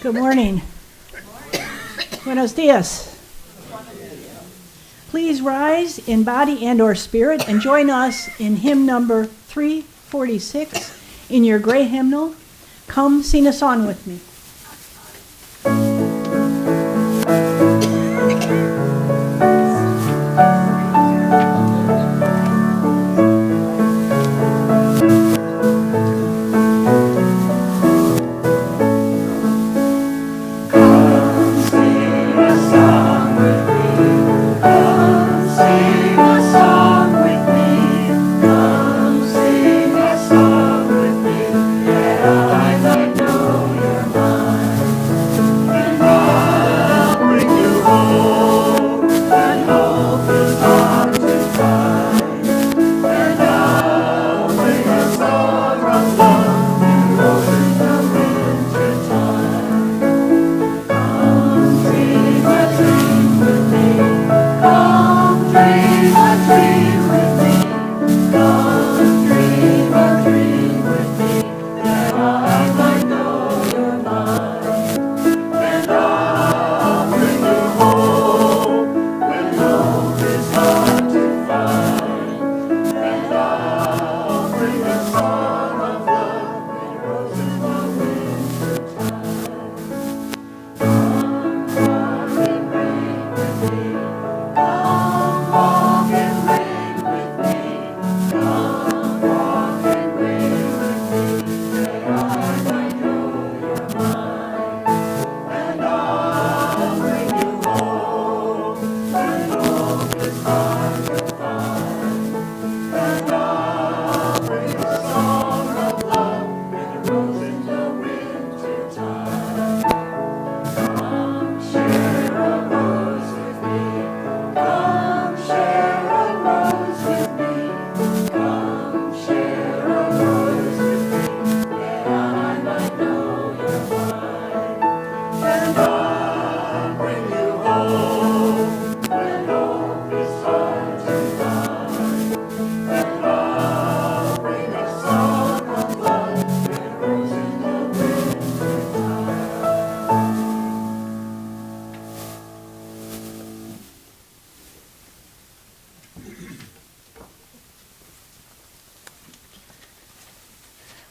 Good morning. Buenos dias. Please rise in body and or spirit and join us in hymn number 346 in your gray hymnal. Come sing a song with me. I know you're mine.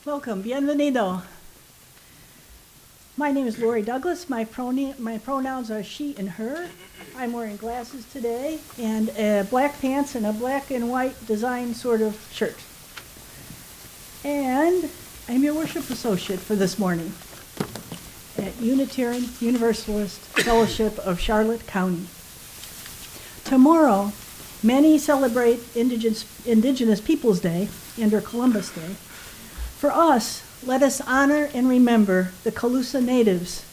Welcome, bienvenido. My name is Lori Douglas. My pronouns are she and her. I'm wearing glasses today and black pants and a black and white design sort of shirt. And I'm your worship associate for this morning at Unitarian Universalist Fellowship of Charlotte County. Tomorrow, many celebrate Indigenous Peoples Day and or Columbus Day. For us, let us honor and remember the Calusa natives,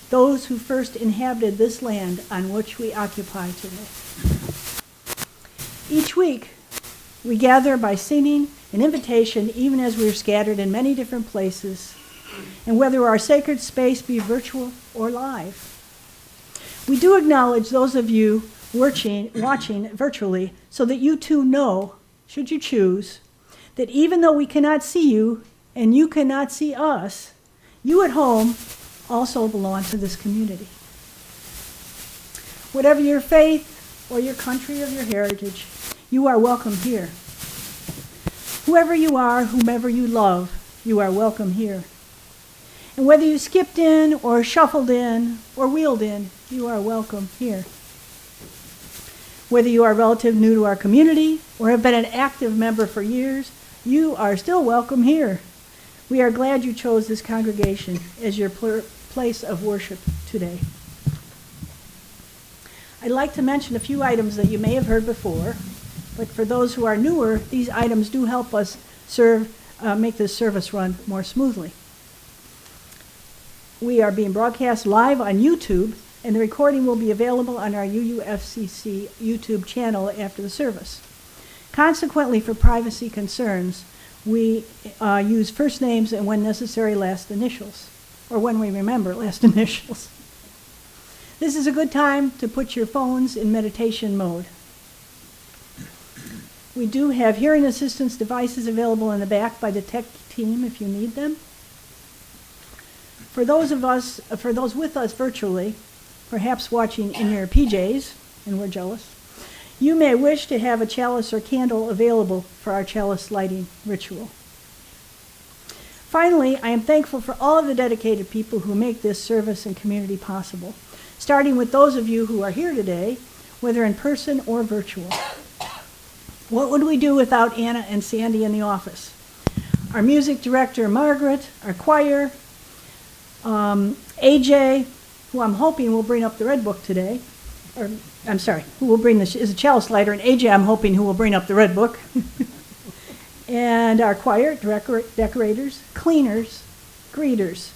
those who first inhabited this land on which we occupy today. Each week, we gather by singing an invitation even as we are scattered in many different places, and whether our sacred space be virtual or live. We do acknowledge those of you watching virtually so that you too know, should you choose, that even though we cannot see you and you cannot see us, you at home also belong to this community. Whatever your faith or your country or your heritage, you are welcome here. Whoever you are, whomever you love, you are welcome here. And whether you skipped in or shuffled in or wheeled in, you are welcome here. Whether you are a relative new to our community or have been an active member for years, you are still welcome here. We are glad you chose this congregation as your place of worship today. I'd like to mention a few items that you may have heard before, but for those who are newer, these items do help us make this service run more smoothly. We are being broadcast live on YouTube, and the recording will be available on our UUFCC YouTube channel after the service. Consequently, for privacy concerns, we use first names and, when necessary, last initials, or when we remember, last initials. This is a good time to put your phones in meditation mode. We do have hearing assistance devices available in the back by the tech team if you need them. For those with us virtually, perhaps watching in your PJs, and we're jealous, you may wish to have a chalice or candle available for our chalice lighting ritual. Finally, I am thankful for all of the dedicated people who make this service and community possible, starting with those of you who are here today, whether in person or virtual. What would we do without Anna and Sandy in the office? Our music director, Margaret, our choir, AJ, who I'm hoping will bring up the red book today, who will bring is a chalice lighter, and AJ, I'm hoping, who will bring up the red book. And our choir, decorators, cleaners, greeters,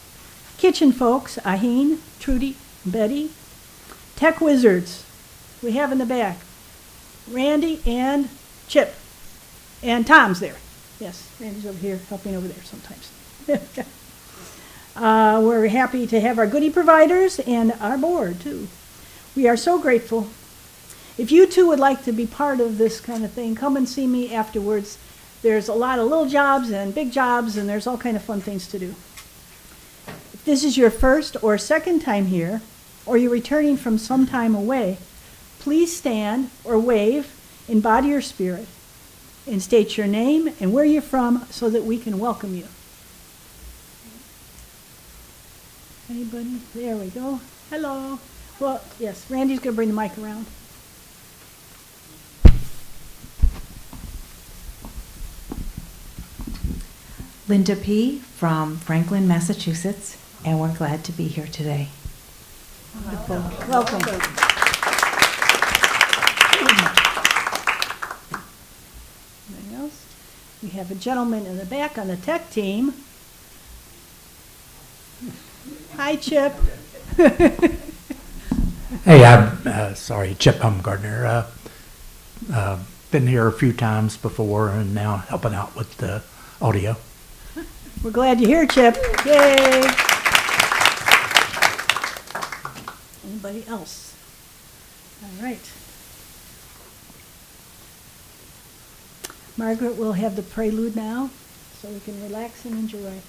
kitchen folks, Aheen, Trudy, Betty, tech wizards, we have in the back, Randy and Chip, and Tom's there. Yes, Randy's over here, helping over there sometimes. We're happy to have our goodie providers and our board, too. We are so grateful. If you, too, would like to be part of this kind of thing, come and see me afterwards. There's a lot of little jobs and big jobs, and there's all kind of fun things to do. If this is your first or second time here, or you're returning from some time away, please stand or wave in body or spirit and state your name and where you're from so that we can welcome you. Anybody? There we go. Hello. Well, yes, Randy's going to bring the mic around. Linda P. from Franklin, Massachusetts, and we're glad to be here today. Wonderful. Welcome. Anything else? We have a gentleman in the back on the tech team. Hi, Chip. Hey, I'm Chip Humgardner. Been here a few times before and now helping out with the audio. We're glad you're here, Chip. Yay. Anybody else? All right. Margaret will have the prelude now, so we can relax and enjoy.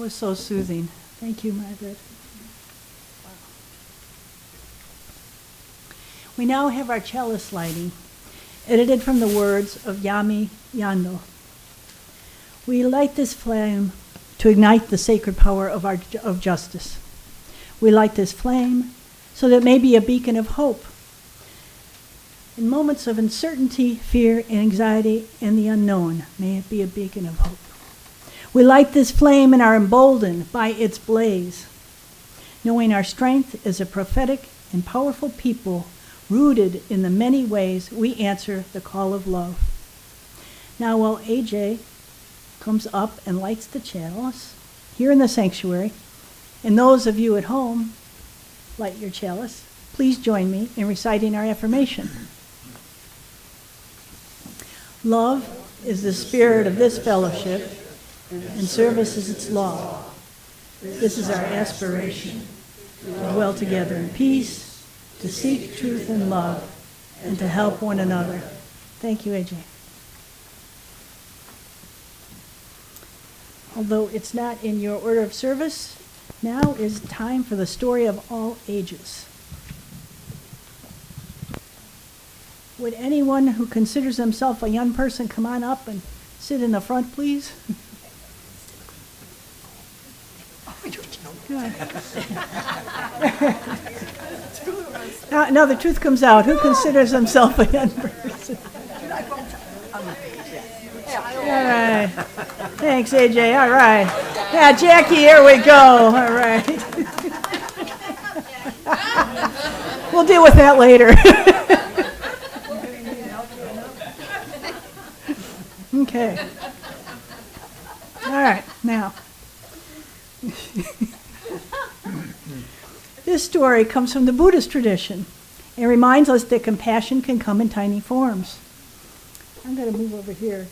was so soothing. Thank you, Margaret. We now have our chalice lighting, edited from the words of Yami Yando. We light this flame to ignite the sacred power of justice. We light this flame so that it may be a beacon of hope. In moments of uncertainty, fear, and anxiety, and the unknown, may it be a beacon of hope. We light this flame and are emboldened by its blaze, knowing our strength as a prophetic and powerful people rooted in the many ways we answer the call of love. Now, while AJ comes up and lights the chalice here in the sanctuary, and those of you at home light your chalice, please join me in reciting our affirmation. Love is the spirit of this fellowship, and service is its law. This is our aspiration, to dwell together in peace, to seek truth and love, and to help one another. Thank you, AJ. Although it's not in your order of service, now is time for the story of all ages. Would anyone who considers himself a young person come on up and sit in the front, please? Now the truth comes out. Who considers himself a young person? All right. Thanks, AJ. All right. Yeah, Jackie, here we go. All right. We'll deal with that later. Okay. All right, now. This story comes from the Buddhist tradition and reminds us that compassion can come in tiny forms. I'm going to move over here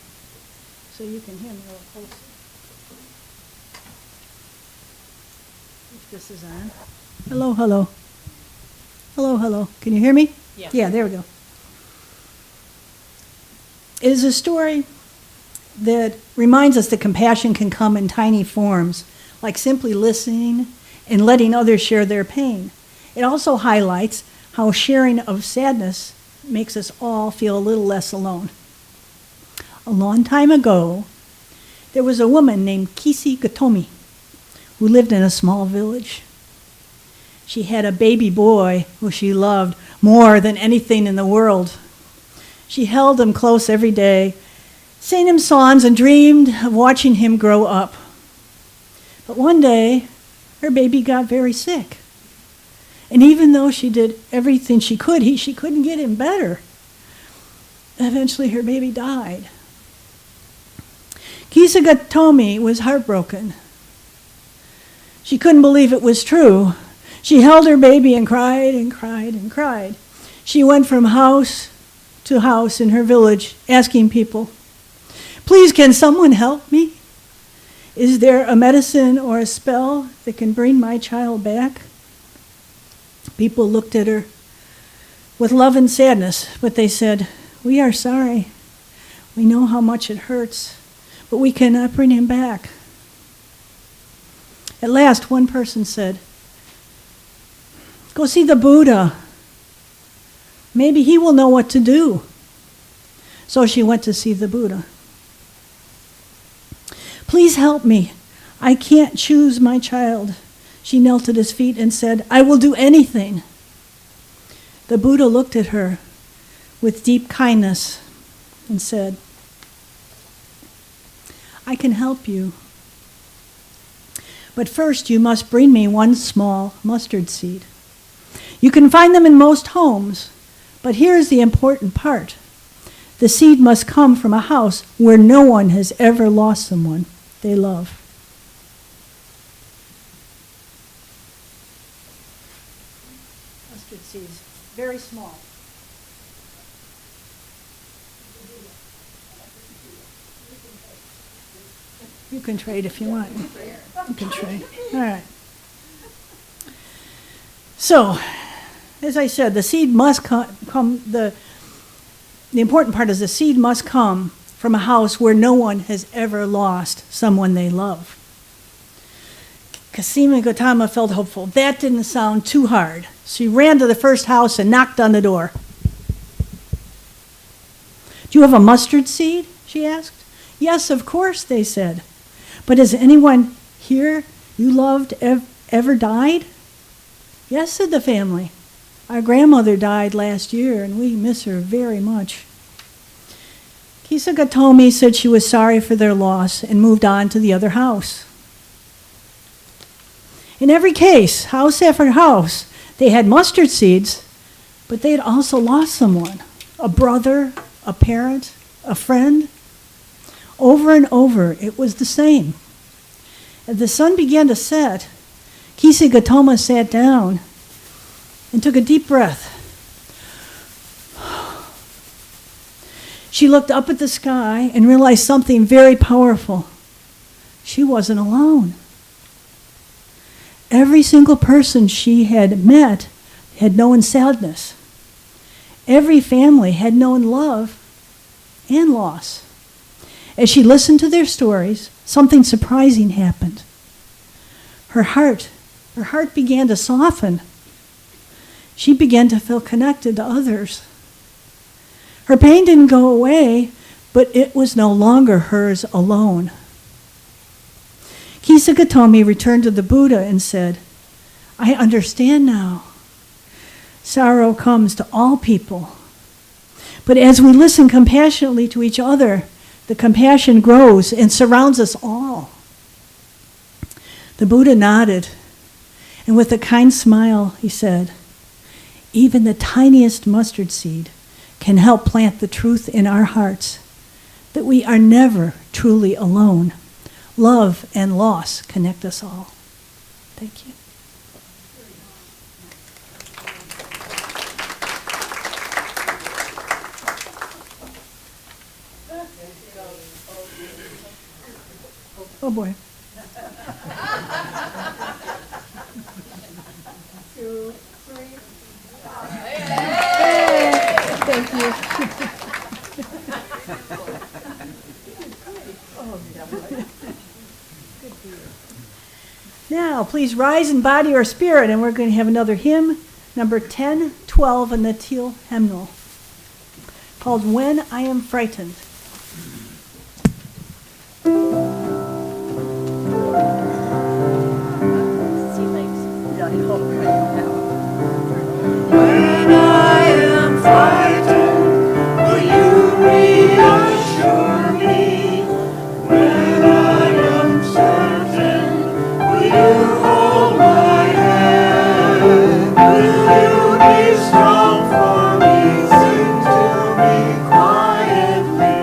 so you can hear me a little closer. If this is on. Hello, hello. Hello, hello. Can you hear me? Yeah. Yeah, there we go. It is a story that reminds us that compassion can come in tiny forms, like simply listening and letting others share their pain. It also highlights how sharing of sadness makes us all feel a little less alone. A long time ago, there was a woman named Kisi Gatomi who lived in a small village. She had a baby boy who she loved more than anything in the world. She held him close every day, sang him songs, and dreamed of watching him grow up. But one day, her baby got very sick. And even though she did everything she could, she couldn't get him better. Eventually, her baby died. Kisagatomi was heartbroken. She couldn't believe it was true. She held her baby and cried and cried and cried. She went from house to house in her village, asking people, "Please, can someone help me? Is there a medicine or a spell that can bring my child back?" People looked at her with love and sadness, but they said, "We are sorry. We know how much it hurts, but we cannot bring him back." At last, one person said, "Go see the Buddha. Maybe he will know what to do." So she went to see the Buddha. "Please help me. I can't choose my child." She knelt at his feet and said, "I will do anything." The Buddha looked at her with deep kindness and said, "I can help you. But first you must bring me one small mustard seed. You can find them in most homes, but here's the important part. The seed must come from a house where no one has ever lost someone they love." Mustard seeds, very small. You can trade if you want. You can trade. All right. So, as I said, the seed must come, the important part is the seed must come from a house where no one has ever lost someone they love. Kasima Gautama felt hopeful. That didn't sound too hard. She ran to the first house and knocked on the door. "Do you have a mustard seed?" she asked. "Yes, of course," they said. "But has anyone here you loved ever died?" "Yes," said the family. "Our grandmother died last year, and we miss her very much." Kisagatomi said she was sorry for their loss and moved on to the other house. In every case, house after house, they had mustard seeds, but they had also lost someone, a brother, a parent, a friend. Over and over, it was the same. As the sun began to set, Kisagatomi sat down and took a deep breath. She looked up at the sky and realized something very powerful. She wasn't alone. Every single person she had met had known sadness. Every family had known love and loss. As she listened to their stories, something surprising happened. Her heart began to soften. She began to feel connected to others. Her pain didn't go away, but it was no longer hers alone. Kisagatomi returned to the Buddha and said, "I understand now. Sorrow comes to all people. But as we listen compassionately to each other, the compassion grows and surrounds us all." The Buddha nodded, and with a kind smile, he said, "Even the tiniest mustard seed can help plant the truth in our hearts that we are never truly alone. Love and loss connect us all." Thank you. Oh boy. 2, 3. Thank you. Now, please rise in body or spirit, and we're going to have another hymn, number 1012 in the teal hymnal, called "When I Am Frightened." When I am frightened, will you reassure me? When I am certain, will you hold my hand? Will you be strong for me? Sing to me quietly.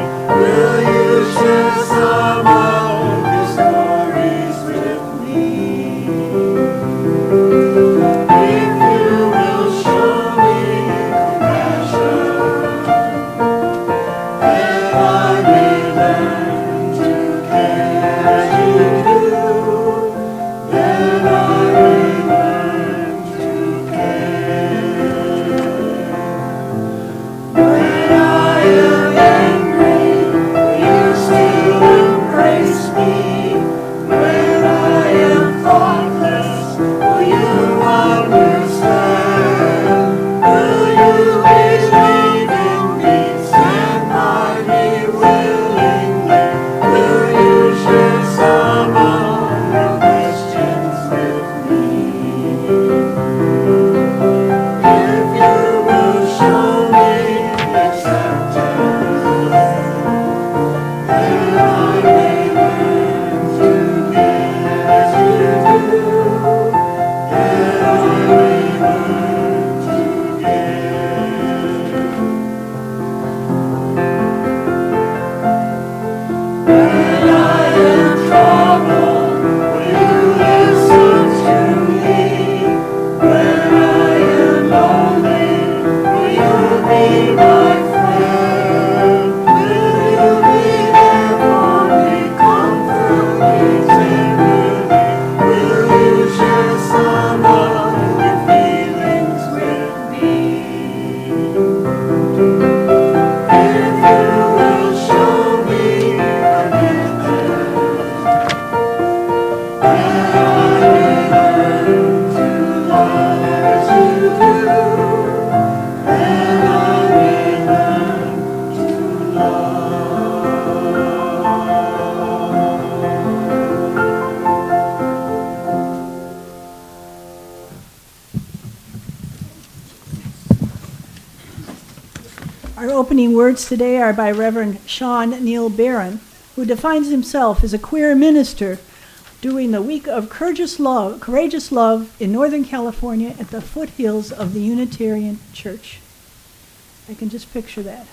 words today are by Reverend Sean Neil Barron, who defines himself as a queer minister during the week of courageous love in Northern California at the foothills of the Unitarian Church. I can just picture that.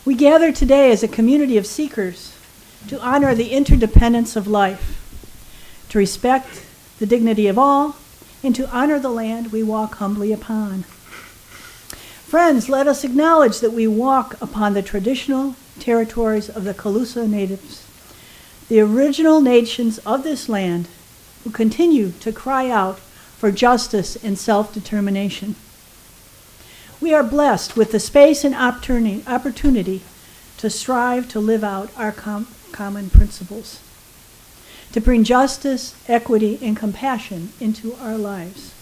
We gather today as a community of seekers to honor the interdependence of life, to respect the dignity of all, and to honor the land we walk humbly upon. Friends, let us acknowledge that we walk upon the traditional territories of the Calusa natives, the original nations of this land who continue to cry out for justice and self-determination. We are blessed with the space and opportunity to strive to live out our common principles, to bring justice, equity, and compassion into our lives,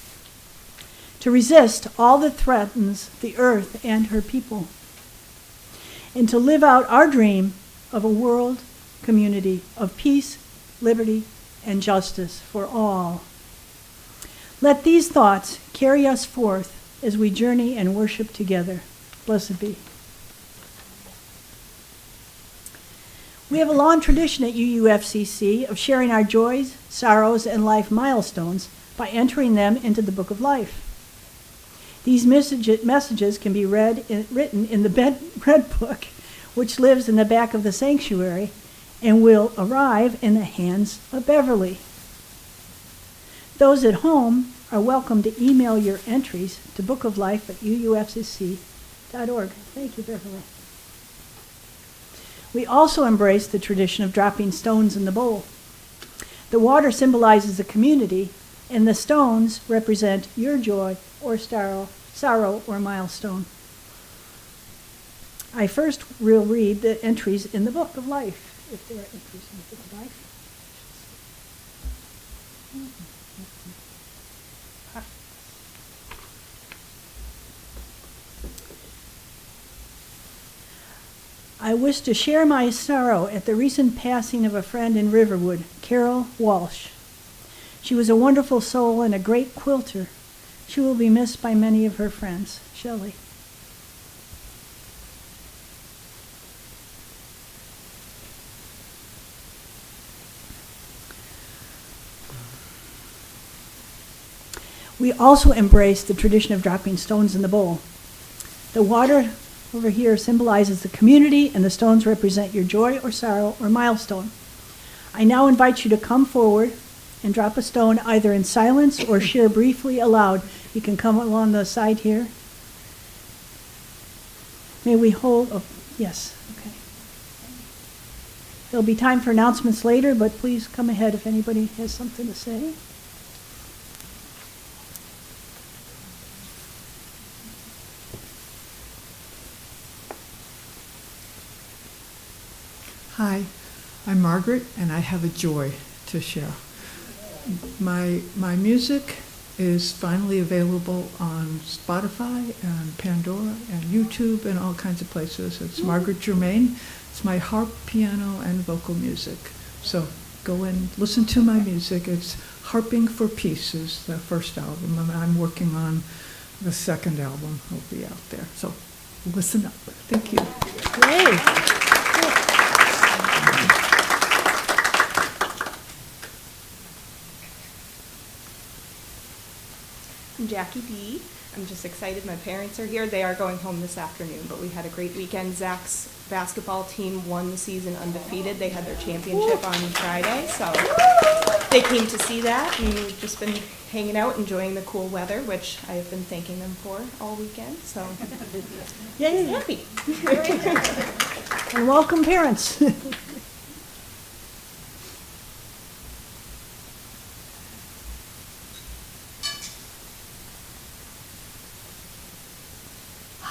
to resist all that threatens the earth and her people, and to live out our dream of a world community of peace, liberty, and justice for all. Let these thoughts carry us forth as we journey and worship together. Blessed be. We have a long tradition at UUFCC of sharing our joys, sorrows, and life milestones by entering them into the Book of Life. These messages can be written in the Red Book, which lives in the back of the sanctuary and will arrive in the hands of Beverly. Those at home are welcome to email your entries to bookoflife@uufcc.org. Thank you, Beverly. We also embrace the tradition of dropping stones in the bowl. The water symbolizes the community, and the stones represent your joy or sorrow or milestone. I first will read the entries in the Book of Life, if there are entries in the Book of Life. I wish to share my sorrow at the recent passing of a friend in Riverwood, Carol Walsh. She was a wonderful soul and a great quilter. She will be missed by many of her friends. Shelley. We also embrace the tradition of dropping stones in the bowl. The water over here symbolizes the community, and the stones represent your joy or sorrow or milestone. I now invite you to come forward and drop a stone either in silence or share briefly aloud. You can come along the side here. May we hold, oh, yes, okay. There'll be time for announcements later, but please come ahead if anybody has something to say. Hi, I'm Margaret, and I have a joy to share. My music is finally available on Spotify and Pandora and YouTube and all kinds of places. It's Margaret Germain. It's my harp, piano, and vocal music. So go and listen to my music. It's Harping for Peace is the first album, and I'm working on the second album. Will be out there. So listen up. Thank you. Great. I'm Jackie B. I'm just excited my parents are here. They are going home this afternoon, but we had a great weekend. Zach's basketball team won the season undefeated. They had their championship on Friday, so they came to see that, and we've just been hanging out, enjoying the cool weather, which I have been thanking them for all weekend, so Yay. happy. And welcome, parents.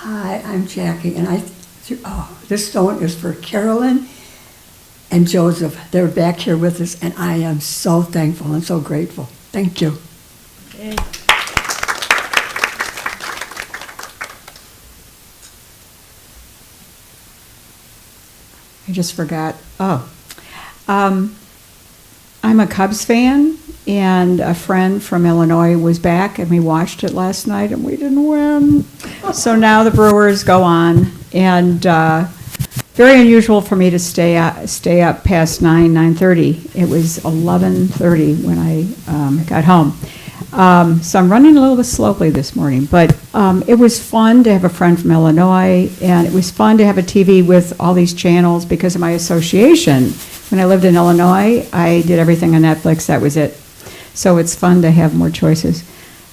Hi, I'm Jackie, and this stone is for Carolyn and Joseph. They're back here with us, and I am so thankful and so grateful. Thank you. Okay. I just forgot. I'm a Cubs fan, and a friend from Illinois was back, and we watched it last night, and we didn't win. So now the Brewers go on, and very unusual for me to stay up past 9:30. It was 11:30 when I got home. So I'm running a little bit slowly this morning, but it was fun to have a friend from Illinois, and it was fun to have a TV with all these channels because of my association. When I lived in Illinois, I did everything on Netflix. That was it. So it's fun to have more choices.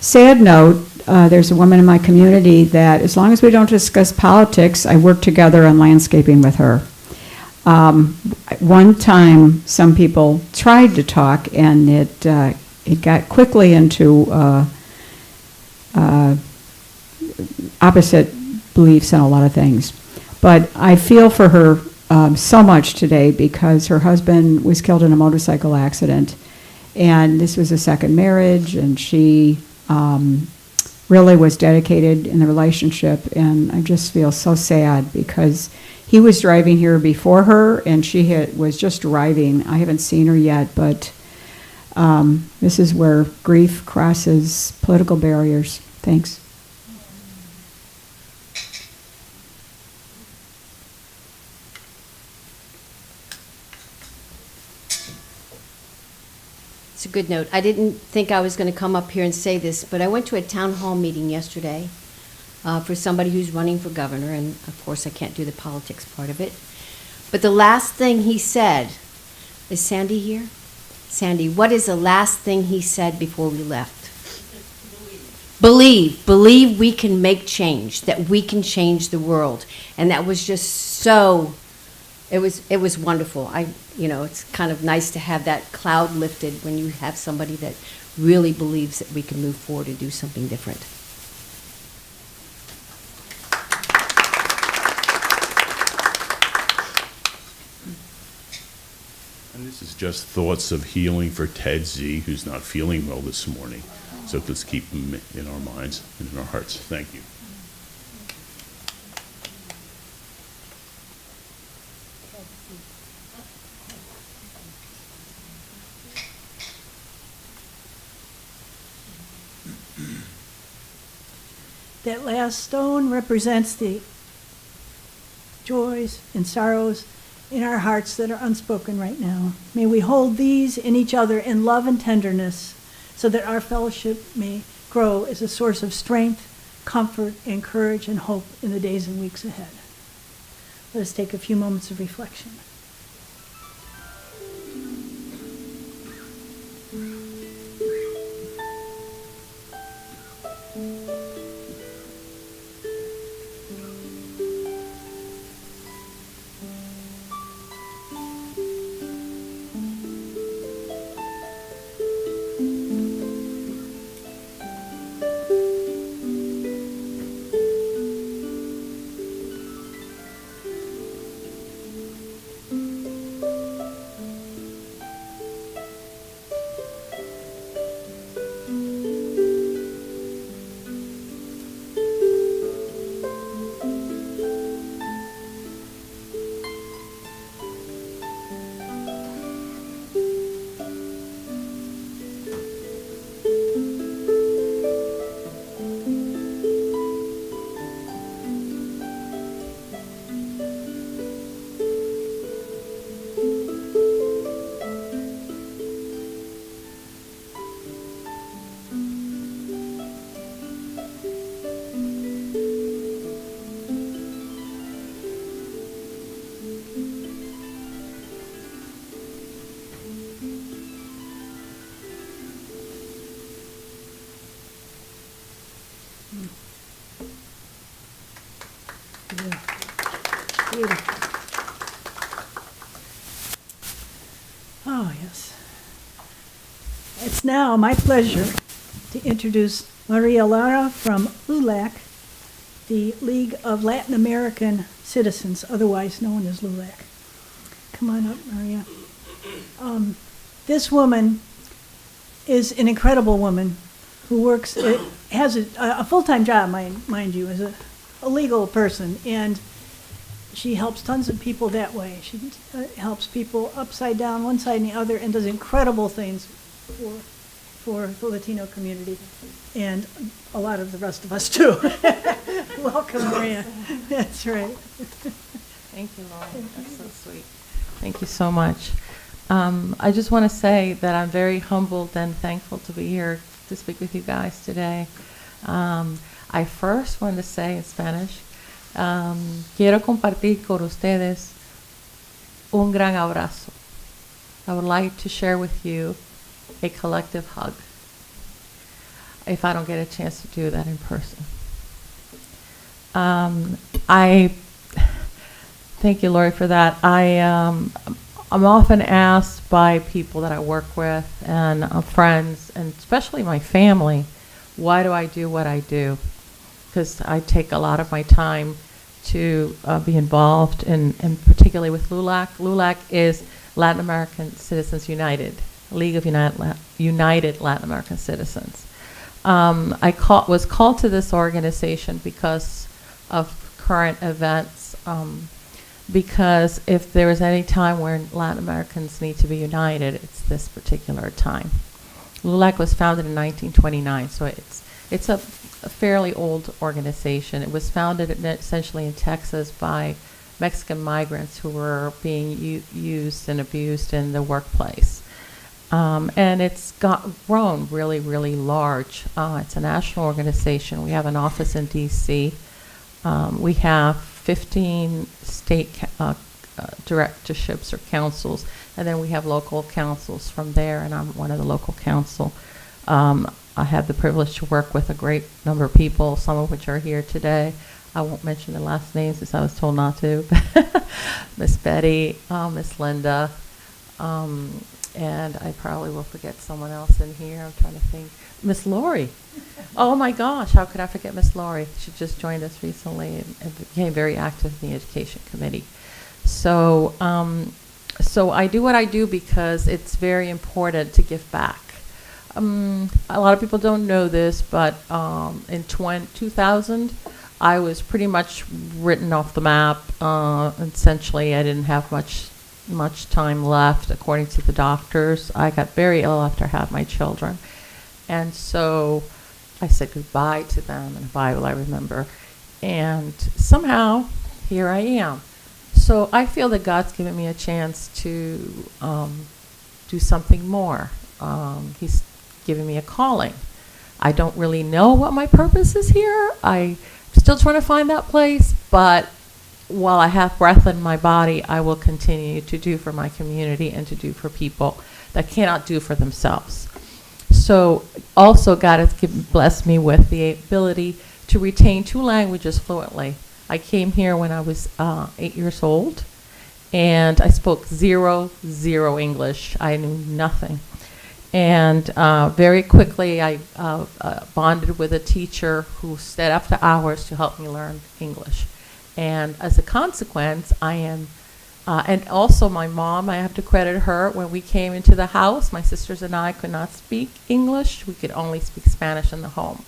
Sad note, there's a woman in my community that as long as we don't discuss politics, I work together on landscaping with her. One time, some people tried to talk, and it got quickly into opposite beliefs on a lot of things. But I feel for her so much today because her husband was killed in a motorcycle accident, and this was a second marriage, and she really was dedicated in the relationship, and I just feel so sad because he was driving here before her, and she was just arriving. I haven't seen her yet, but this is where grief crosses political barriers. Thanks. It's a good note. I didn't think I was going to come up here and say this, but I went to a town hall meeting yesterday for somebody who's running for governor, and of course I can't do the politics part of it. But the last thing he said, is Sandy here? Sandy, what is the last thing he said before we left? Believe. Believe we can make change, that we can change the world. And that was just so, it was wonderful. It's kind of nice to have that cloud lifted when you have somebody that really believes that we can move forward and do something different. And this is just thoughts of healing for Ted Z, who's not feeling well this morning. So let's keep him in our minds and in our hearts. Thank you. That last stone represents the joys and sorrows in our hearts that are unspoken right now. May we hold these in each other in love and tenderness so that our fellowship may grow as a source of strength, comfort, and courage and hope in the days and weeks ahead. Let us take a few moments of reflection. Oh, yes. It's now my pleasure to introduce Maria Lara from LuLac, the League of Latin American Citizens, otherwise known as LuLac. Come on up, Maria. This woman is an incredible woman who works, has a full-time job, mind you, as a legal person, and she helps tons of people that way. She helps people upside down, one side and the other, and does incredible things for for the Latino community, and a lot of the rest of us too. Welcome, Maria. That's right. Thank you, Laurie. That's so sweet. Thank you so much. I just want to say that I'm very humbled and thankful to be here to speak with you guys today. I first want to say in Spanish, quiero compartir con ustedes un gran abrazo. I would like to share with you a collective hug, if I don't get a chance to do that in person. I thank you, Lori, for that. I'm often asked by people that I work with and friends, and especially my family, why do I do what I do? Because I take a lot of my time to be involved in particularly with LuLac. LuLac is Latin American Citizens United, League of United Latin American Citizens. I was called to this organization because of current events, because if there is any time where Latin Americans need to be united, it's this particular time. LuLac was founded in 1929, so it's a fairly old organization. It was founded essentially in Texas by Mexican migrants who were being used and abused in the workplace. And it's grown really, really large. It's a national organization. We have an office in D.C. We have 15 state directorships or councils, and then we have local councils from there, and I'm one of the local council. I have the privilege to work with a great number of people, some of which are here today. I won't mention the last names since I was told not to. Miss Betty, Miss Linda, and I probably will forget someone else in here. I'm trying to think. Miss Lori. Oh my gosh, how could I forget Miss Lori? She just joined us recently and became very active in the education committee. So, so I do what I do because it's very important to give back. A lot of people don't know this, but in 2000, I was pretty much written off the map. Essentially, I didn't have much time left, according to the doctors. I got very ill after I had my children. And so I said goodbye to them in the Bible, I remember. And somehow, here I am. So I feel that God's given me a chance to do something more. He's given me a calling. I don't really know what my purpose is here. I'm still trying to find that place, but while I have breath in my body, I will continue to do for my community and to do for people that cannot do for themselves. So also God has blessed me with the ability to retain 2 languages fluently. I came here when I was 8 years old, and I spoke zero English. I knew nothing. And very quickly I bonded with a teacher who stayed after hours to help me learn English. And as a consequence, I am, and also my mom, I have to credit her. When we came into the house, my sisters and I could not speak English. We could only speak Spanish in the home.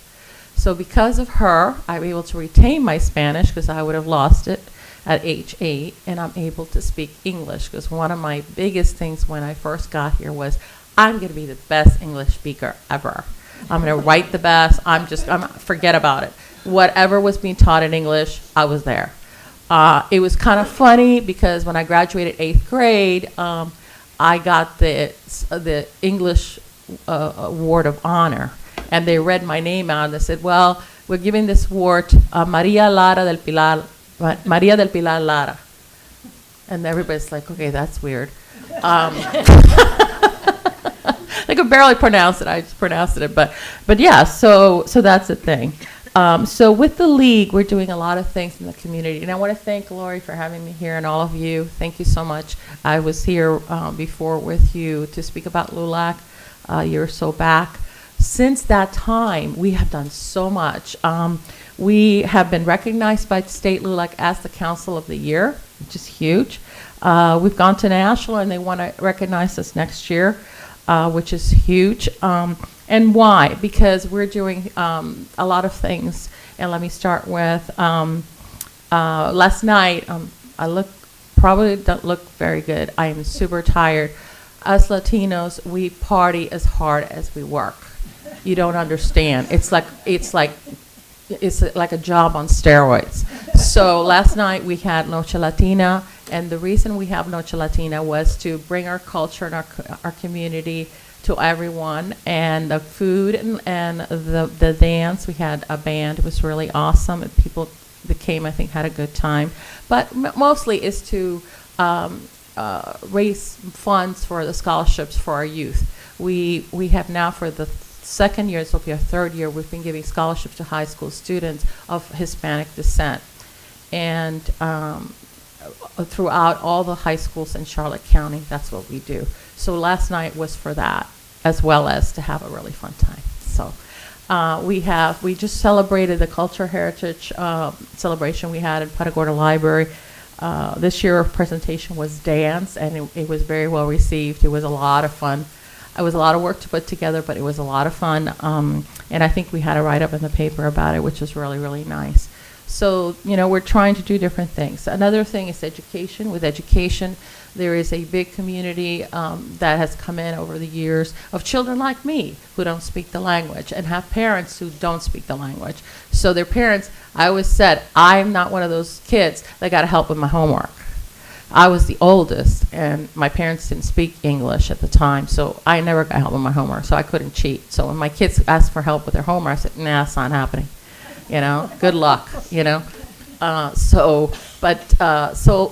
So because of her, I'm able to retain my Spanish because I would have lost it at age 8, and I'm able to speak English because one of my biggest things when I first got here was I'm going to be the best English speaker ever. I'm going to write the best. Forget about it. Whatever was being taught in English, I was there. It was kind of funny because when I graduated 8th grade, I got the English Award of Honor. And they read my name out and they said, well, we're giving this award to Maria del Pilar Lara. And everybody's like, okay, that's weird. I could barely pronounce it. I just pronounced it. But yeah, so that's the thing. So with the League, we're doing a lot of things in the community. And I want to thank Lori for having me here and all of you. Thank you so much. I was here before with you to speak about LuLac a year or so back. Since that time, we have done so much. We have been recognized by State LuLac as the Council of the Year, which is huge. We've gone to national, and they want to recognize us next year, which is huge. And why? Because we're doing a lot of things. And let me start with last night. I probably don't look very good. I am super tired. us Latinos, we party as hard as we work. You don't understand. It's like a job on steroids. So last night we had Noche Latina, and the reason we have Noche Latina was to bring our culture and our community to everyone, and the food and the dance. We had a band. It was really awesome, and people that came, I think, had a good time. But mostly is to raise funds for the scholarships for our youth. We have now, for the second year, this will be our third year, we've been giving scholarships to high school students of Hispanic descent. And throughout all the high schools in Charlotte County, that's what we do. So last night was for that, as well as to have a really fun time. So we just celebrated the cultural heritage celebration we had in Punta Gorda Library. This year our presentation was dance, and it was very well received. It was a lot of fun. It was a lot of work to put together, but it was a lot of fun. And I think we had a write-up in the paper about it, which was really, really nice. So, we're trying to do different things. Another thing is education. With education, there is a big community that has come in over the years of children like me who don't speak the language and have parents who don't speak the language. So their parents, I always said, I'm not one of those kids that got to help with my homework. I was the oldest, and my parents didn't speak English at the time, so I never got help with my homework, so I couldn't cheat. So when my kids asked for help with their homework, I said, nah, it's not happening. Good luck, So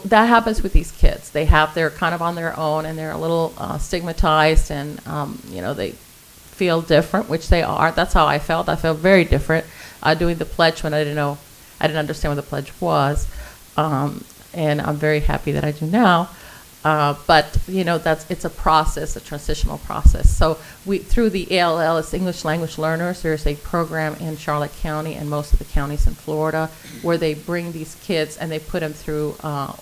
that happens with these kids. They're kind of on their own, and they're a little stigmatized, and, they feel different, which they are. That's how I felt. I felt very different doing the pledge when I didn't understand what the pledge was. And I'm very happy that I do now. But it's a process, a transitional process. So through the ALL, it's English Language Learners, there's a program in Charlotte County and most of the counties in Florida where they bring these kids and they put them through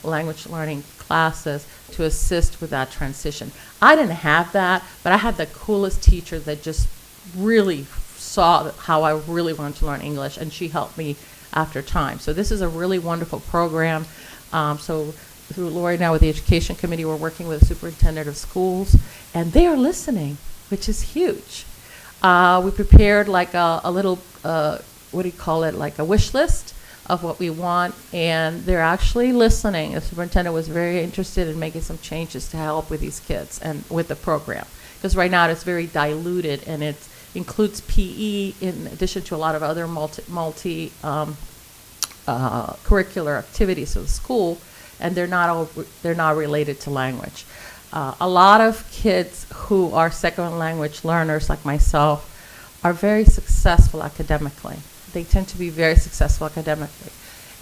language learning classes to assist with that transition. I didn't have that, but I had the coolest teacher that just really saw how I really wanted to learn English, and she helped me after time. So this is a really wonderful program. So through Lori now with the Education Committee, we're working with the superintendent of schools, and they are listening, which is huge. We prepared like a little, like a wish list of what we want, and they're actually listening. The superintendent was very interested in making some changes to help with these kids and with the program. Because right now it's very diluted, and it includes PE in addition to a lot of other multi curricular activities of the school, and they're not related to language. A lot of kids who are second language learners like myself are very successful academically. They tend to be very successful academically.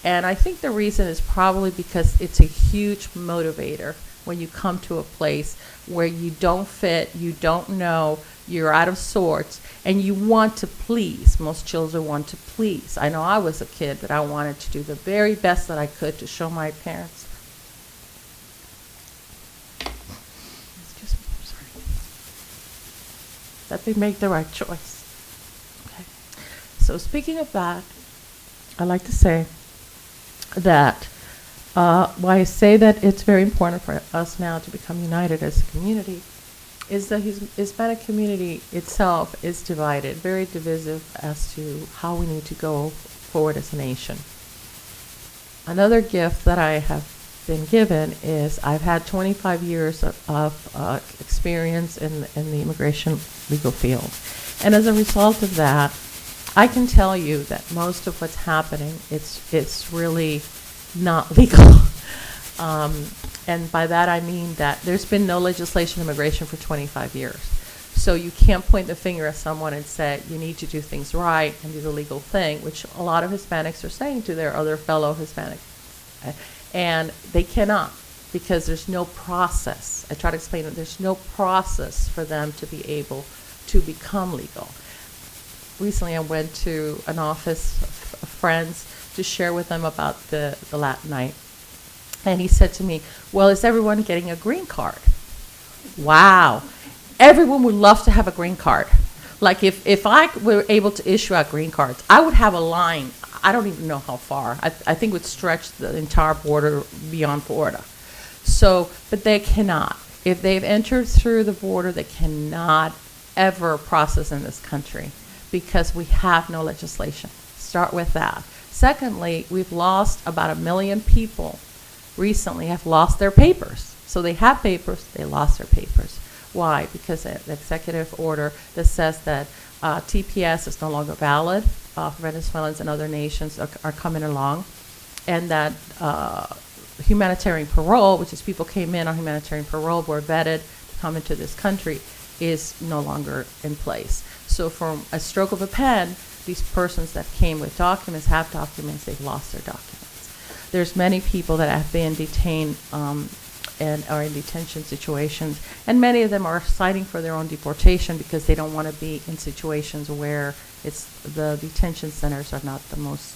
And I think the reason is probably because it's a huge motivator when you come to a place where you don't fit, you don't know, you're out of sorts, and you want to please. Most children want to please. I know I was a kid that I wanted to do the very best that I could to show my parents. Excuse me, I'm sorry. That they make the right choice. Okay. So speaking of that, I'd like to say that why I say that it's very important for us now to become united as a community is the Hispanic community itself is divided, very divisive as to how we need to go forward as a nation. Another gift that I have been given is I've had 25 years of experience in the immigration legal field. And as a result of that, I can tell you that most of what's happening, it's really not legal. And by that I mean that there's been no legislation on immigration for 25 years. So you can't point the finger at someone and say, you need to do things right and do the legal thing, which a lot of Hispanics are saying to their other fellow Hispanics. And they cannot, because there's no process. I try to explain that there's no process for them to be able to become legal. Recently I went to an office of friends to share with them about the Latin night. And he said to me, well, is everyone getting a green card? Wow. Everyone would love to have a green card. Like if I were able to issue out green cards, I would have a line. I don't even know how far. I think it would stretch the entire border beyond Florida. So, but they cannot. If they've entered through the border, they cannot ever process in this country because we have no legislation. Start with that. Secondly, we've lost about 1 million people recently have lost their papers. So they have papers, they lost their papers. Why? Because of the executive order that says that TPS is no longer valid for Venezuelans and other nations are coming along, and that humanitarian parole, which is people came in on humanitarian parole, were vetted to come into this country, is no longer in place. So from a stroke of a pen, these persons that came with documents, have documents, they've lost their documents. There's many people that have been detained and are in detention situations, and many of them are citing for their own deportation because they don't want to be in situations where the detention centers are not the most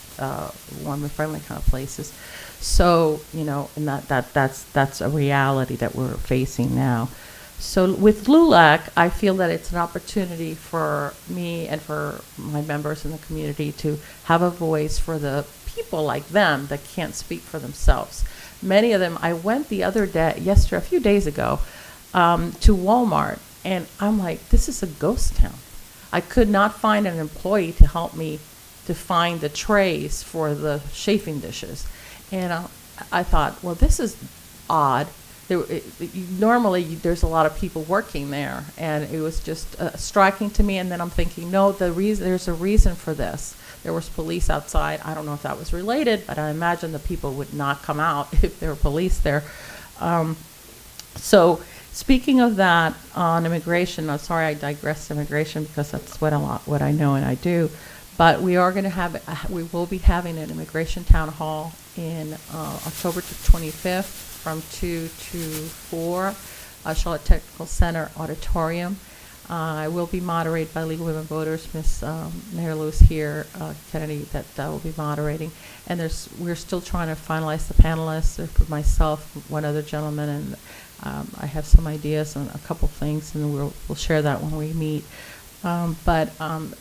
woman-friendly kind of places. So, and that's a reality that we're facing now. So with LuLac, I feel that it's an opportunity for me and for my members in the community to have a voice for the people like them that can't speak for themselves. Many of them, I went the other day, a few days ago, to Walmart, and I'm like, this is a ghost town. I could not find an employee to help me to find the trays for the chafing dishes. And I thought, well, this is odd. Normally, there's a lot of people working there, and it was just striking to me. And then I'm thinking, no, there's a reason for this. There was police outside. I don't know if that was related, but I imagine the people would not come out if there were police there. So speaking of that, on immigration, I'm sorry I digressed to immigration because that's what I know and I do. But we will be having an immigration town hall in October 25th from 2 to 4, Charlotte Technical Center Auditorium. I will be moderated by League of Women Voters, Ms. Mayor Lewis here, Kennedy, that will be moderating. And we're still trying to finalize the panelists, myself, one other gentleman, and I have some ideas on a couple things, and we'll share that when we meet. But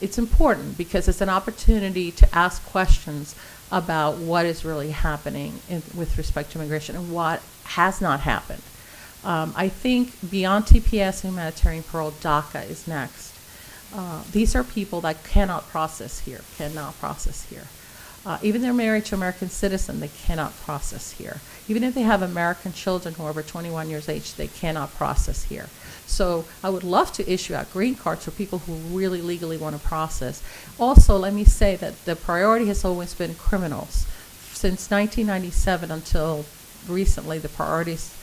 it's important because it's an opportunity to ask questions about what is really happening with respect to immigration and what has not happened. I think beyond TPS and humanitarian parole, DACA is next. These are people that cannot process here. Even if they're married to an American citizen, they cannot process here. Even if they have American children who are over 21 years age, they cannot process here. So I would love to issue out green cards for people who really legally want to process. Also, let me say that the priority has always been criminals. Since 1997 until recently, the priorities,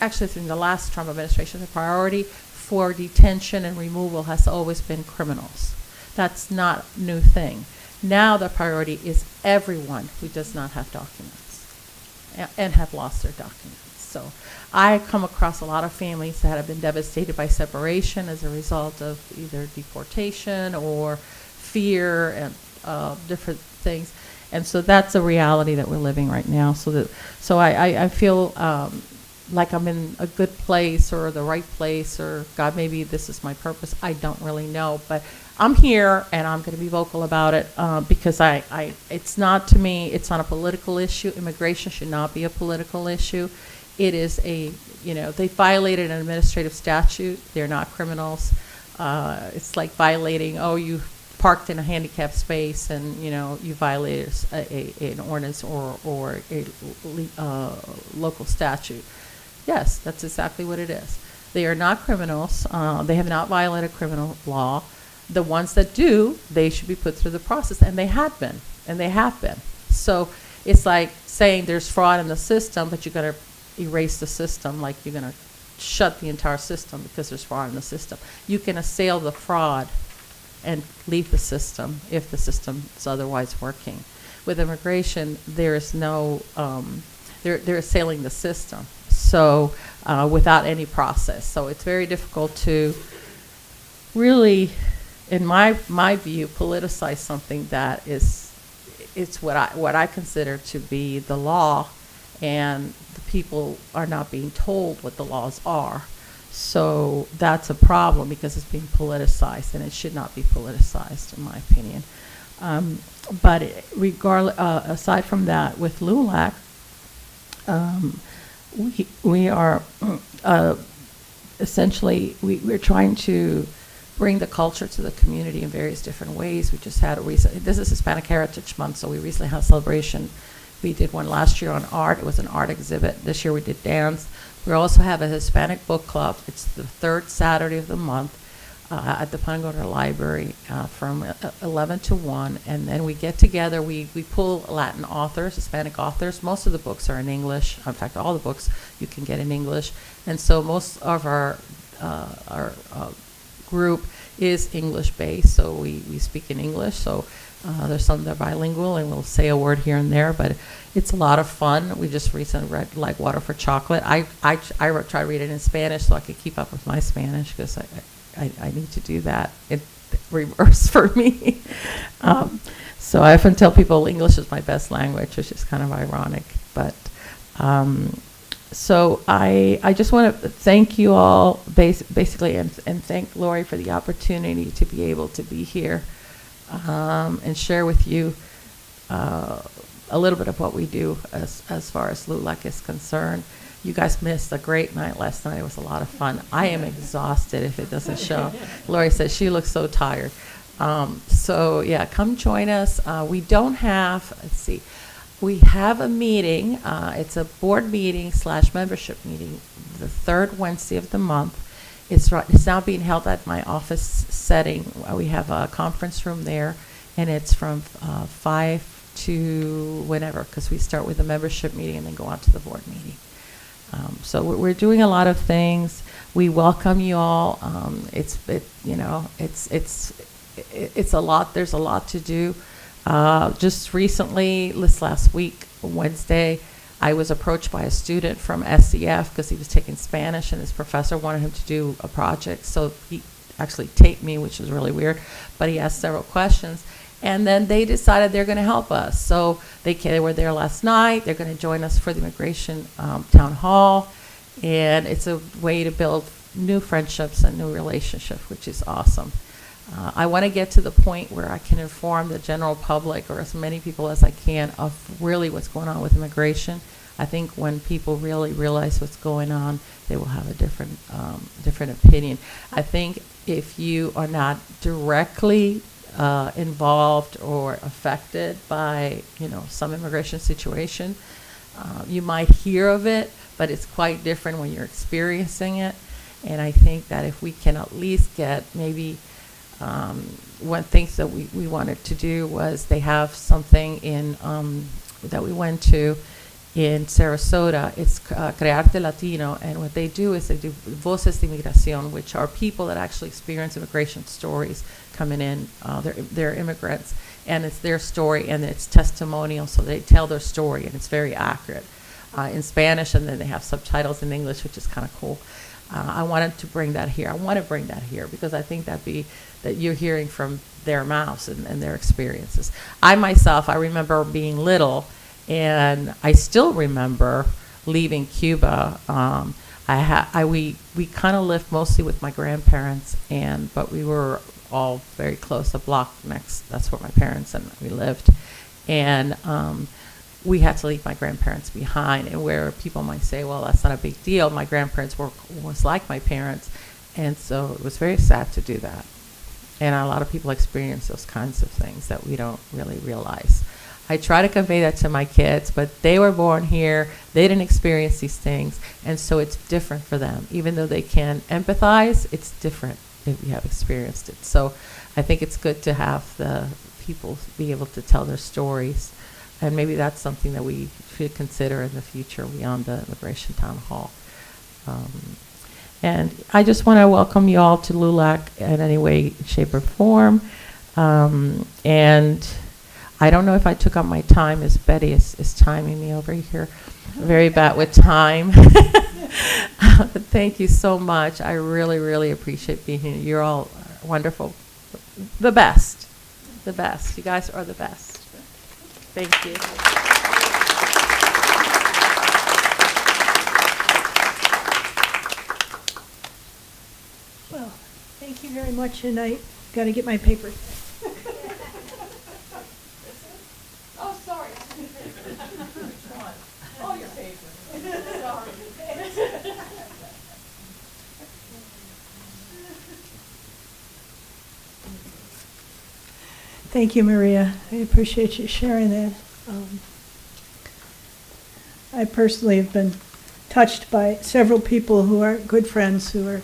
actually through the last Trump administration, the priority for detention and removal has always been criminals. That's not a new thing. Now the priority is everyone who does not have documents and have lost their documents. So I come across a lot of families that have been devastated by separation as a result of either deportation or fear and different things. And so that's a reality that we're living right now. So I feel like I'm in a good place or the right place, or God, maybe this is my purpose. I don't really know, but I'm here and I'm going to be vocal about it because it's not, to me, it's not a political issue. Immigration should not be a political issue. It is they violated an administrative statute. They're not criminals. It's like violating, you parked in a handicapped space and, you violated an ordinance or a local statute. Yes, that's exactly what it is. They are not criminals. They have not violated criminal law. The ones that do, they should be put through the process, and they have been. So it's like saying there's fraud in the system, but you're going to erase the system, like you're going to shut the entire system because there's fraud in the system. You can assail the fraud and leave the system if the system is otherwise working. With immigration, there is no, they're assailing the system. So without any process. So it's very difficult to really, in my view, politicize something that it's what I consider to be the law, and the people are not being told what the laws are. So that's a problem because it's being politicized, and it should not be politicized, in my opinion. But aside from that, with LuLac, we are essentially, we're trying to bring the culture to the community in various different ways. We just had this is Hispanic Heritage Month, so we recently had a celebration. We did one last year on art. It was an art exhibit. This year we did dance. We also have a Hispanic book club. It's the third Saturday of the month at the Pangona Library from 11 to 1. And then we get together. We pull Latin authors, Hispanic authors. Most of the books are in English. In fact, all the books you can get in English. And so most of our group is English-based, so we speak in English. So there's some that are bilingual, and we'll say a word here and there, but it's a lot of fun. We just recently read Like Water for Chocolate. I try to read it in Spanish so I could keep up with my Spanish, because I need to do that in reverse for me. So I often tell people English is my best language, which is kind of ironic. But so I just want to thank you all basically, and thank Lori for the opportunity to be able to be here and share with you a little bit of what we do as far as LuLac is concerned. You guys missed a great night last night. It was a lot of fun. I am exhausted if it doesn't show. Lori says she looks so tired. So yeah, come join us. We don't have, let's see, we have a meeting. It's a board meeting / membership meeting the third Wednesday of the month. It's now being held at my office setting. We have a conference room there, and it's from 5 to whenever, because we start with the membership meeting and then go on to the board meeting. So we're doing a lot of things. We welcome you all. It's a lot. There's a lot to do. Just recently, this last week, Wednesday, I was approached by a student from SCF because he was taking Spanish and his professor wanted him to do a project. So he actually taped me, which was really weird, but he asked several questions. And then they decided they're going to help us. So they were there last night. They're going to join us for the immigration town hall. And it's a way to build new friendships and new relationships, which is awesome. I want to get to the point where I can inform the general public, or as many people as I can, of really what's going on with immigration. I think when people really realize what's going on, they will have a different opinion. I think if you are not directly involved or affected by, some immigration situation, you might hear of it, but it's quite different when you're experiencing it. And I think that if we can at least get maybe one thing that we wanted to do was they have something in that we went to in Sarasota. It's Crearte Latino, and what they do is they do Voces de Migración, which are people that actually experience immigration stories coming in. They're immigrants, and it's their story, and it's testimonial, so they tell their story, and it's very accurate in Spanish, and then they have subtitles in English, which is kind of cool. I wanted to bring that here. I want to bring that here because I think that you're hearing from their mouths and their experiences. I remember being little, and I still remember leaving Cuba. We kind of lived mostly with my grandparents, but we were all very close, a block next. That's where my parents and we lived, and we had to leave my grandparents behind. And where people might say, well, that's not a big deal, my grandparents was like my parents, and so it was very sad to do that. And a lot of people experience those kinds of things that we don't really realize. I try to convey that to my kids, but they were born here, they didn't experience these things, and so it's different for them. Even though they can empathize, it's different if you have experienced it. So I think it's good to have the people be able to tell their stories, and maybe that's something that we should consider in the future beyond the Immigration Town Hall. And I just want to welcome you all to LuLac in any way, shape, or form. And I don't know if I took up my time, as Betty is timing me over here. Very bad with time. But thank you so much. I really, really appreciate being here. You're all wonderful. The best. The best. You guys are the best. Thank you. Well, thank you very much, and I got to get my paper. Oh, sorry. Which one? Oh, your paper. Sorry. Thank you, Maria. I appreciate you sharing that. I personally have been touched by several people who are good friends who are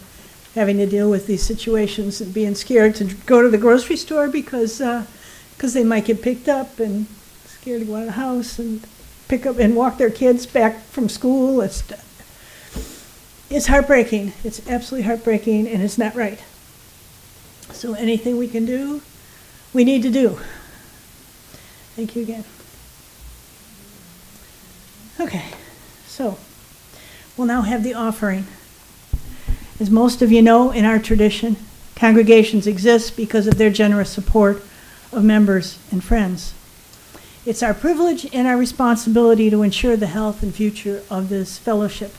having to deal with these situations and being scared to go to the grocery store because they might get picked up, and scared to go out of the house and pick up and walk their kids back from school. It's heartbreaking. It's absolutely heartbreaking, and it's not right. So anything we can do, we need to do. Thank you again. Okay, so we'll now have the offering. As most of you know, in our tradition, congregations exist because of their generous support of members and friends. It's our privilege and our responsibility to ensure the health and future of this fellowship.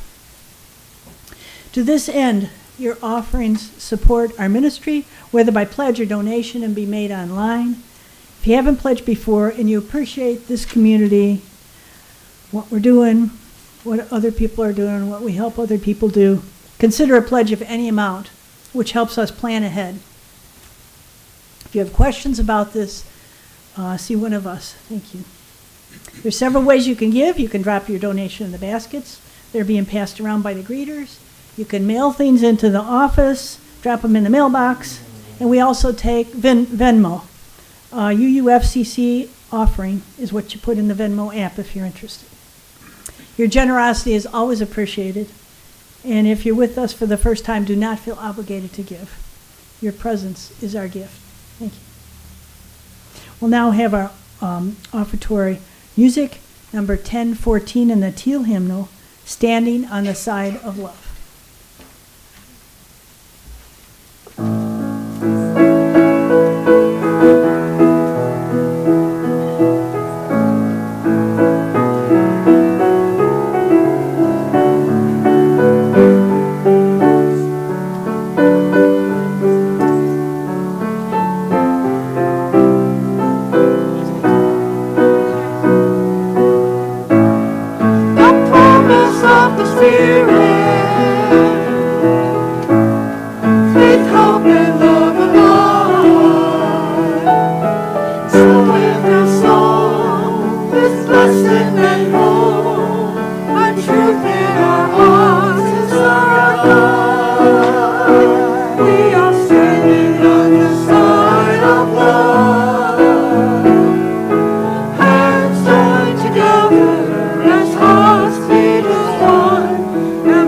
To this end, your offerings support our ministry, whether by pledge or donation, and be made online. If you haven't pledged before and you appreciate this community, what we're doing, what other people are doing, what we help other people do, consider a pledge of any amount, which helps us plan ahead. If you have questions about this, see one of us. Thank you. There's several ways you can give. You can drop your donation in the baskets. They're being passed around by the greeters. You can mail things into the office, drop them in the mailbox, and we also take Venmo. UUFCC offering is what you put in the Venmo app if you're interested. Your generosity is always appreciated, and if you're with us for the first time, do not feel obligated to give. Your presence is our gift. Thank you. We'll now have our offertory music, number 1014 in the Teal hymnal, Standing on the Side of Love. Hands joined together as hearts beat as one.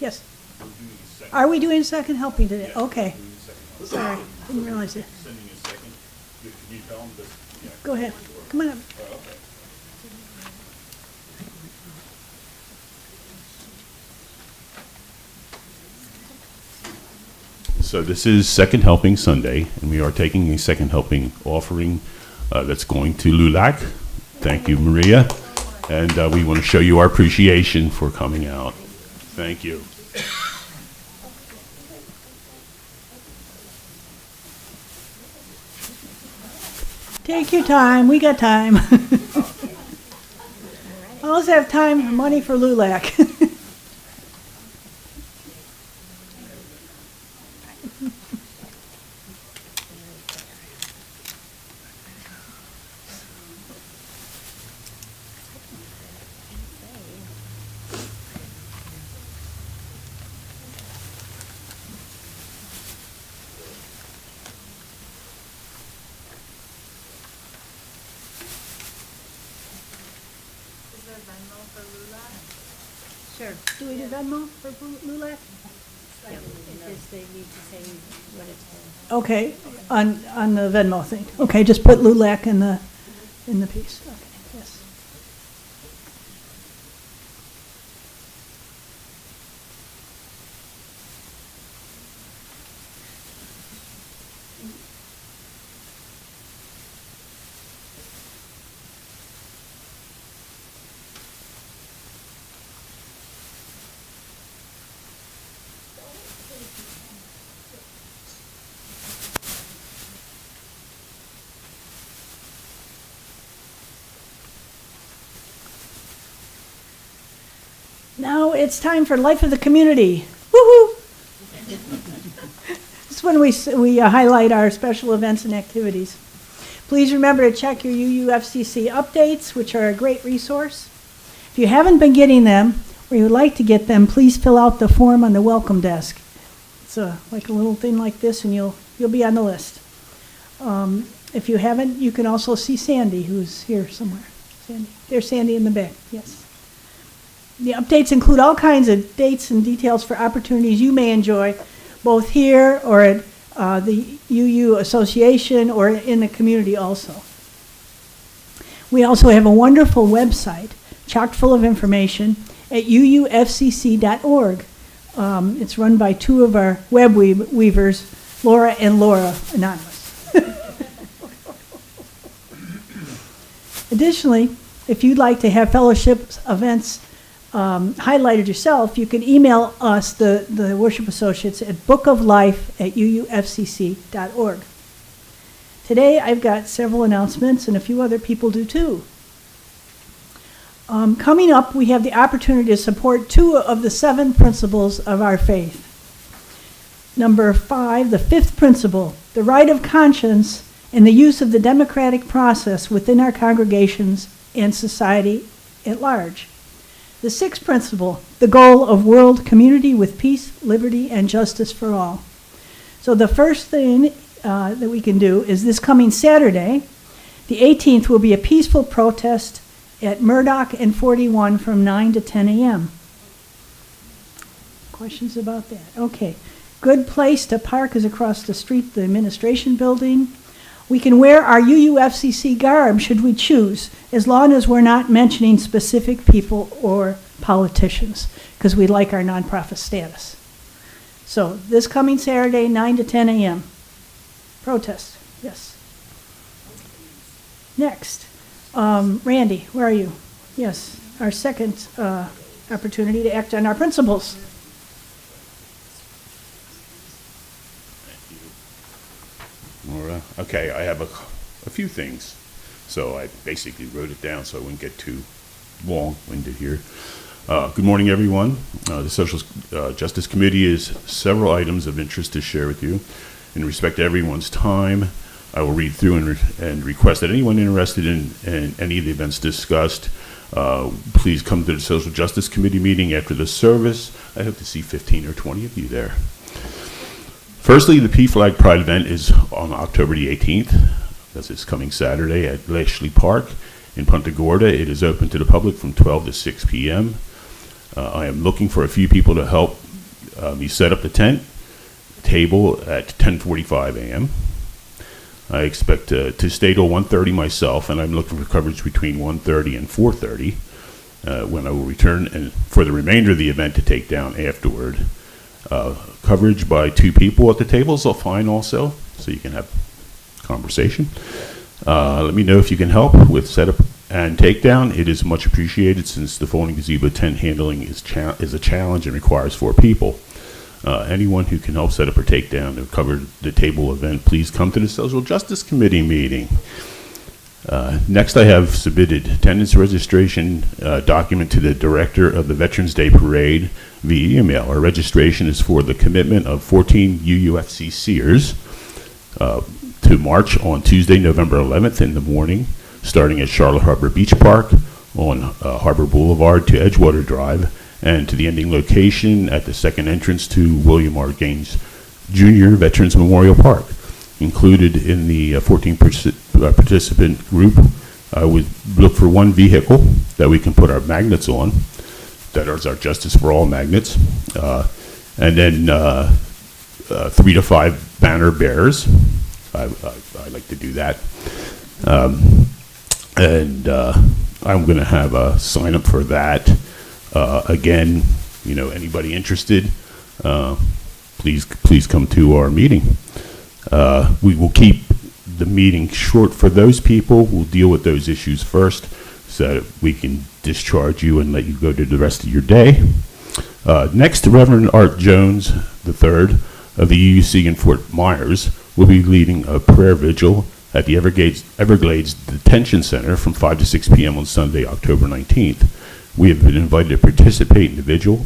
Yes. Are we doing second helping today? Okay. Sorry, didn't realize it. Sending a second. Can you tell them this? Yeah. Go ahead. Come on up. So this is Second Helping Sunday, and we are taking a second helping offering that's going to LuLac. Thank you, Maria. And we want to show you our appreciation for coming out. Thank you. Take your time. We got time. I also have time and money for LuLac. Sure. Do we do Venmo for LuLac? Because they need to say what it's for. Okay, on the Venmo thing. Okay, just put LuLac in the piece. Okay, yes. Now it's time for Life of the Community. Woohoo! This is when we highlight our special events and activities. Please remember to check your UUFCC updates, which are a great resource. If you haven't been getting them, or you would like to get them, please fill out the form on the welcome desk. It's like a little thing like this, and you'll be on the list. If you haven't, you can also see Sandy, who's here somewhere. Sandy, there's Sandy in the back. Yes. The updates include all kinds of dates and details for opportunities you may enjoy, both here or at the UU Association or in the community also. We also have a wonderful website, chock full of information, at uufcc.org. It's run by two of our web weavers, Laura and Laura, anonymous. Additionally, if you'd like to have fellowship events highlighted yourself, you can email us, the worship associates, at bookoflife@uufcc.org. Today, I've got several announcements, and a few other people do too. Coming up, we have the opportunity to support 2 of the 7 principles of our faith. Number 5, the 5th principle, the right of conscience and the use of the democratic process within our congregations and society at large. The 6th principle, the goal of world community with peace, liberty, and justice for all. So the first thing that we can do is this coming Saturday, the 18th, will be a peaceful protest at Murdoch and 41 from 9 to 10 a.m. Questions about that? Okay. Good place to park is across the street, the administration building. We can wear our UUFCC garb should we choose, as long as we're not mentioning specific people or politicians, because we like our nonprofit status. So this coming Saturday, 9 to 10 a.m. Protest, yes. Next, Randy, where are you? Yes, our second opportunity to act on our principles. Laura. Okay, I have a few things. So I basically wrote it down so I wouldn't get too long-winded here. Good morning, everyone. The Social Justice Committee has several items of interest to share with you. In respect to everyone's time, I will read through and request that anyone interested in any of the events discussed, please come to the Social Justice Committee meeting after the service. I hope to see 15 or 20 of you there. Firstly, the P-Flag Pride event is on October the 18th. That's this coming Saturday at Lashley Park in Punta Gorda. It is open to the public from 12 to 6 p.m. I am looking for a few people to help You set up the tent, table at 10:45 a.m. I expect to stay till 1:30 myself, and I'm looking for coverage between 1:30 and 4:30 when I will return, and for the remainder of the event to take down afterward. Coverage by 2 people at the tables are fine also, so you can have conversation. Let me know if you can help with setup and takedown. It is much appreciated since the folding gazebo tent handling is a challenge and requires 4 people. Anyone who can help set up or take down or cover the table event, please come to the Social Justice Committee meeting. Next, I have submitted attendance registration document to the director of the Veterans Day Parade via email. Our registration is for the commitment of 14 UUFCCers to march on Tuesday, November 11th in the morning, starting at Charlotte Harbor Beach Park on Harbor Boulevard to Edgewater Drive, and to the ending location at the second entrance to William R. Gaines Jr. Veterans Memorial Park. Included in the 14 participant group, I would look for 1 vehicle that we can put our magnets on. That is our Justice for All magnets. And then 3 to 5 banner bearers. I like to do that. I'm going to have a sign up for that. Again, anybody interested, please come to our meeting. We will keep the meeting short for those people. We'll deal with those issues first so that we can discharge you and let you go to the rest of your day. Next, Reverend Art Jones III of the UUC in Fort Myers will be leading a prayer vigil at the Everglades Detention Center from 5 to 6 p.m. on Sunday, October 19th. We have been invited to participate in the vigil.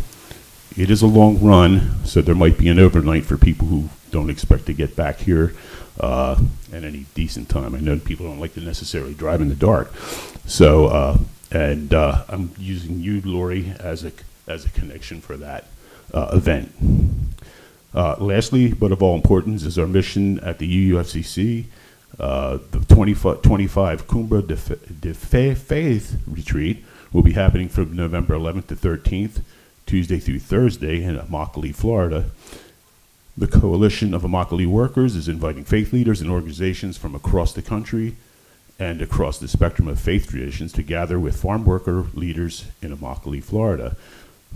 It is a long run, so there might be an overnight for people who don't expect to get back here at any decent time. I know people don't like to necessarily drive in the dark. So, I'm using you, Lori, as a connection for that event. Lastly, but of all importance, is our mission at the UUFCC. The 25 Cumbre de Faith retreat will be happening from November 11th to 13th, Tuesday through Thursday in Immokalee, Florida. The Coalition of Immokalee Workers is inviting faith leaders and organizations from across the country and across the spectrum of faith traditions to gather with farm worker leaders in Immokalee, Florida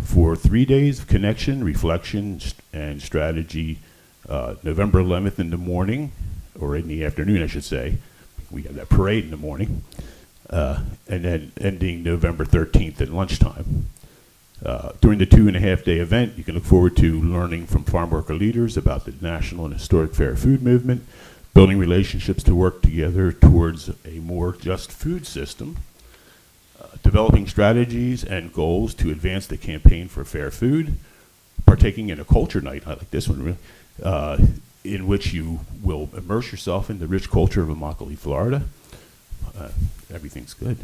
for 3 days of connection, reflection, and strategy. November 11th in the morning, or in the afternoon, I should say. We have that parade in the morning. And then ending November 13th at lunchtime. During the 2.5-day event, you can look forward to learning from farm worker leaders about the national and historic fair food movement, building relationships to work together towards a more just food system, developing strategies and goals to advance the campaign for fair food, partaking in a culture night, I like this one really, in which you will immerse yourself in the rich culture of Immokalee, Florida. Everything's good.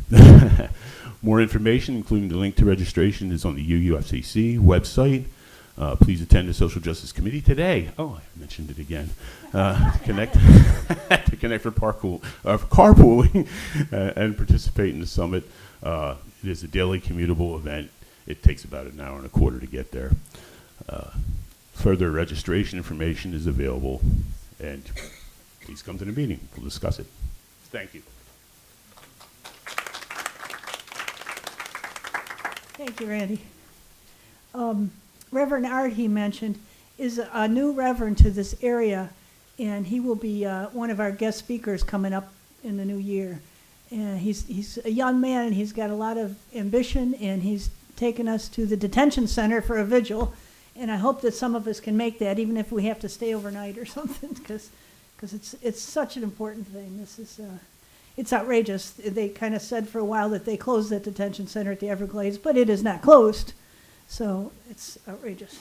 More information, including the link to registration, is on the UUFCC website. Please attend the Social Justice Committee today. Oh, I mentioned it again. To connect for carpooling and participate in the summit. It is a daily commutable event. It takes about an hour and a quarter to get there. Further registration information is available, and please come to the meeting. We'll discuss it. Thank you. Thank you, Randy. Reverend Art, he mentioned, is a new reverend to this area, and he will be one of our guest speakers coming up in the new year. And he's a young man, and he's got a lot of ambition, and he's taken us to the detention center for a vigil. And I hope that some of us can make that, even if we have to stay overnight or something, because it's such an important thing. This is it's outrageous. They kind of said for a while that they closed that detention center at the Everglades, but it is not closed, so it's outrageous.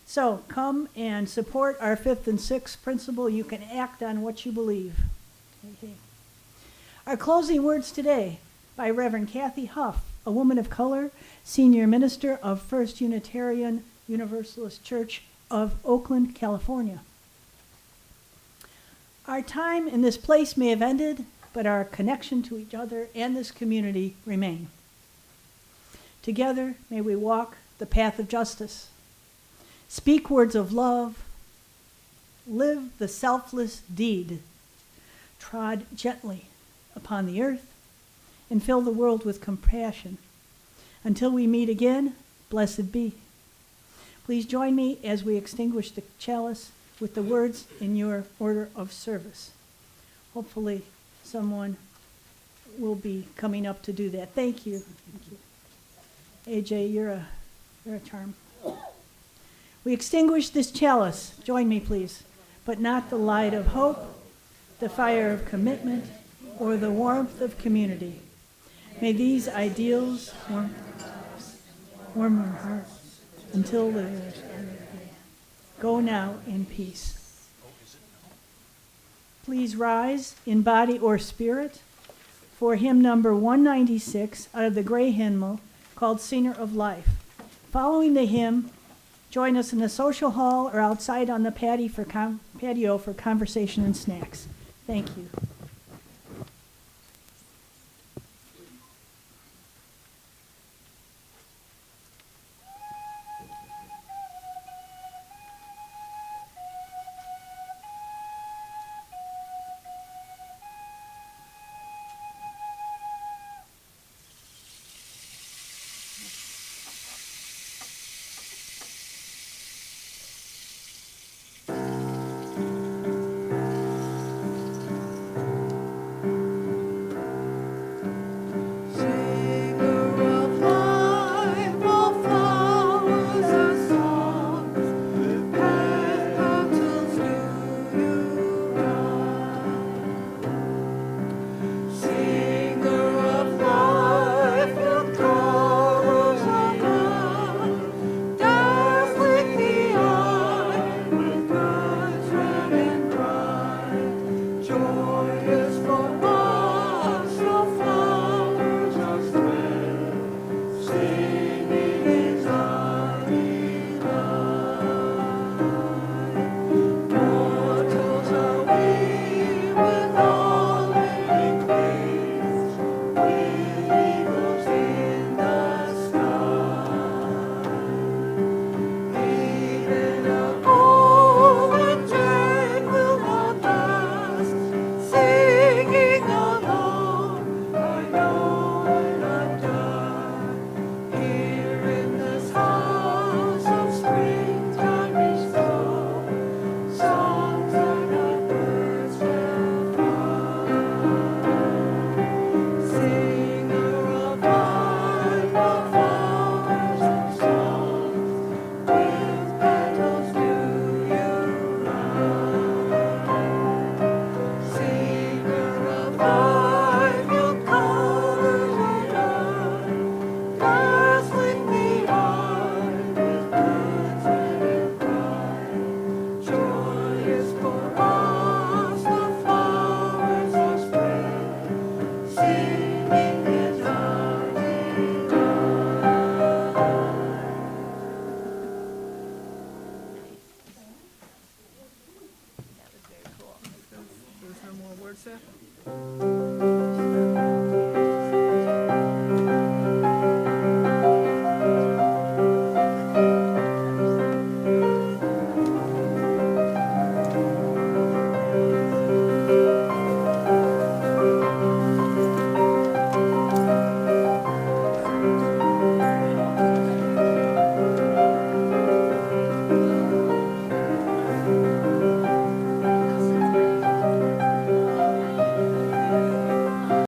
So come and support our 5th and 6th principle. You can act on what you believe. Okay. Our closing words today by Reverend Kathy Huff, a woman of color, senior minister of First Unitarian Universalist Church of Oakland, California. Our time in this place may have ended, but our connection to each other and this community remain. Together, may we walk the path of justice. Speak words of love. Live the selfless deed. Trod gently upon the earth and fill the world with compassion. Until we meet again, blessed be. Please join me as we extinguish the chalice with the words in your order of service. Hopefully someone will be coming up to do that. Thank you. Thank you. AJ, you're a charm. We extinguish this chalice. Join me, please. But not the light of hope, the fire of commitment, or the warmth of community. May these ideals warm our hearts until the go now in peace. Please rise in body or spirit for hymn number 196 out of the gray hymnal called Singer of Life. Following the hymn, join us in the social hall or outside on the patio for conversation and snacks. Thank you. There's no more words there?